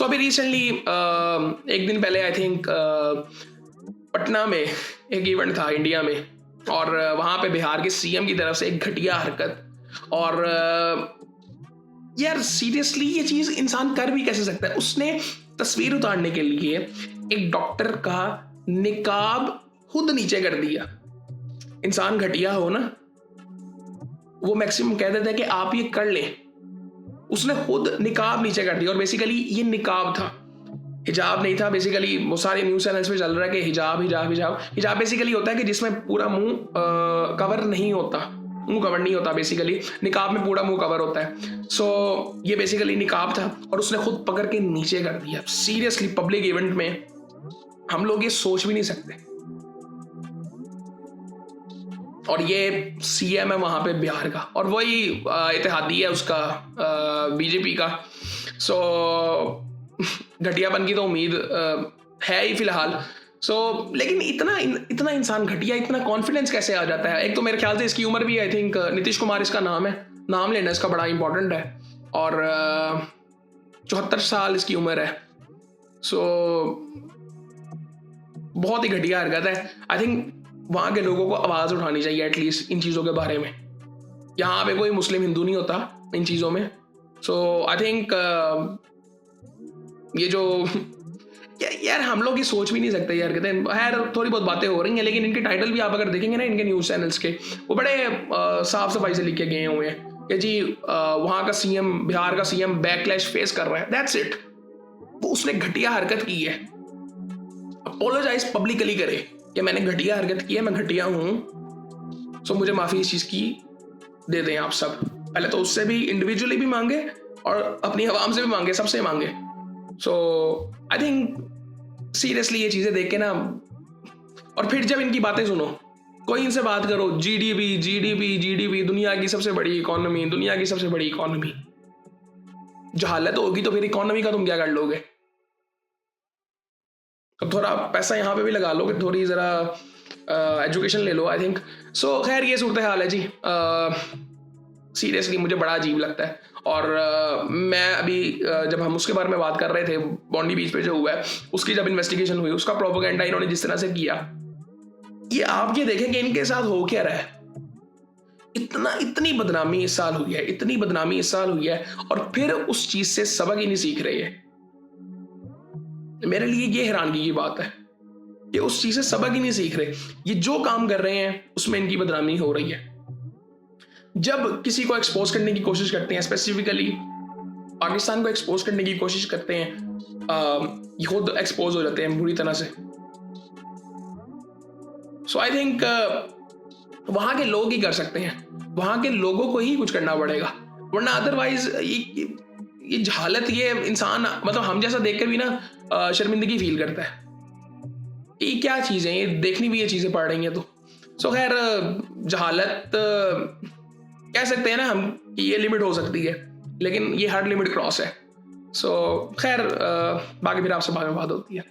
सो अभी रिसेंटली एक दिन पहले आई थिंक पटना में एक इवेंट था इंडिया में, और वहाँ पे बिहार के सीएम की तरफ से एक घटिया हरकत। और यार सीरियसली ये चीज़ इंसान कर भी कैसे सकता है? उसने तस्वीर उतारने के लिए एक डॉक्टर का निकाब खुद नीचे कर दिया। इंसान घटिया हो ना, वो मैक्सिमम कह देता है कि आप ये कर लें, उसने खुद निकाब नीचे कर दिया। और बेसिकली ये निकाब था, हिजाब नहीं था। बेसिकली वो सारे न्यूज़ चैनल्स पे चल रहा है कि हिजाब हिजाब हिजाब। हिजाब बेसिकली होता है कि जिसमें पूरा मुंह कवर नहीं होता, मुंह कवर नहीं होता। बेसिकली निकाब में पूरा मुंह कवर होता है। सो ये बेसिकली निकाब था और उसने खुद पकड़ के नीचे कर दिया। सीरियसली पब्लिक इवेंट में हम लोग ये सोच भी नहीं सकते। और ये सीएम है वहां पे बिहार का, और वही इत्तेहादी है उसका, बीजेपी का। सो घटियापन की तो उम्मीद है ही फिलहाल। लेकिन इतना इंसान घटिया, इतना कॉन्फिडेंस कैसे आ जाता है? एक तो मेरे ख्याल से इसकी उम्र भी आई थिंक नीतीश कुमार इसका नाम है, नाम लेना इसका बड़ा इंपॉर्टेंट है। और 74 साल इसकी उम्र है। बहुत ही घटिया हरकत है। आई थिंक वहाँ के लोगों को आवाज़ उठानी चाहिए एटलीस्ट इन चीज़ों के बारे में। यहाँ पे कोई मुस्लिम हिंदू नहीं होता इन चीज़ों में। आई थिंक ये जो यार हम लोग ये सोच भी नहीं सकते यार। कहते हैं यार थोड़ी बहुत बातें हो रही हैं, लेकिन इनके टाइटल भी आप अगर देखेंगे ना इनके न्यूज़ चैनल्स के, वो बड़े साफ सफाई से लिखे गए हुए हैं कि जी वहाँ का सीएम, बिहार का सीएम बैकलैश फेस कर रहा है। That's it. वो उसने घटिया हरकत की है, अपोलोजाइज पब्लिकली करे कि मैंने घटिया हरकत की है, मैं घटिया हूँ, सो मुझे माफ़ी इस चीज़ की दे दें आप सब। पहले तो उससे भी इंडिविजुअली भी मांगे और अपनी आवाम से भी मांगे, सबसे मांगे। आई थिंक सीरियसली ये चीज़ें देख के ना, और फिर जब इनकी बातें सुनो, कोई इनसे बात करो जीडीपी जीडीपी जीडीपी, दुनिया की सबसे बड़ी इकोनॉमी, दुनिया की सबसे बड़ी इकोनॉमी। जहालत होगी तो फिर इकोनॉमी का तुम क्या कर लोगे? अब थोड़ा पैसा यहाँ पे भी लगा लो कि थोड़ी ज़रा एजुकेशन ले लो आई थिंक। खैर ये सूरत हाल है जी। सीरियसली मुझे बड़ा अजीब लगता है। और मैं अभी जब हम उसके बारे में बात कर रहे थे, बॉन्डी बीच पे जो हुआ है उसकी जब इन्वेस्टिगेशन हुई, उसका प्रोपेगेंडा इन्होंने जिस तरह से किया, ये आप ये देखें कि इनके साथ हो क्या रहा है। इतनी बदनामी इस साल हुई है, इतनी बदनामी इस साल हुई है, और फिर उस चीज़ से सबक ही नहीं सीख रहे है। मेरे लिए ये हैरानगी की बात है कि उस चीज़ से सबक ही नहीं सीख रहे। ये जो काम कर रहे हैं उसमें इनकी बदनामी हो रही है। जब किसी को एक्सपोज करने की कोशिश करते हैं, स्पेसिफिकली पाकिस्तान को एक्सपोज करने की कोशिश करते हैं, ये खुद एक्सपोज हो जाते हैं बुरी तरह से। आई थिंक वहां के लोग ही कर सकते हैं, वहां के लोगों को ही कुछ करना पड़ेगा, वरना अदरवाइज ये जहालत, ये इंसान मतलब हम जैसा देखकर भी ना शर्मिंदगी फील करता है। ये क्या चीज़ें, ये देखनी भी ये चीज़ें पड़ रही हैं तो खैर जहालत कह सकते हैं ना हम कि ये लिमिट हो सकती है, लेकिन ये हर लिमिट क्रॉस है। खैर बाकी फिर आपसे बाद में बात होती है।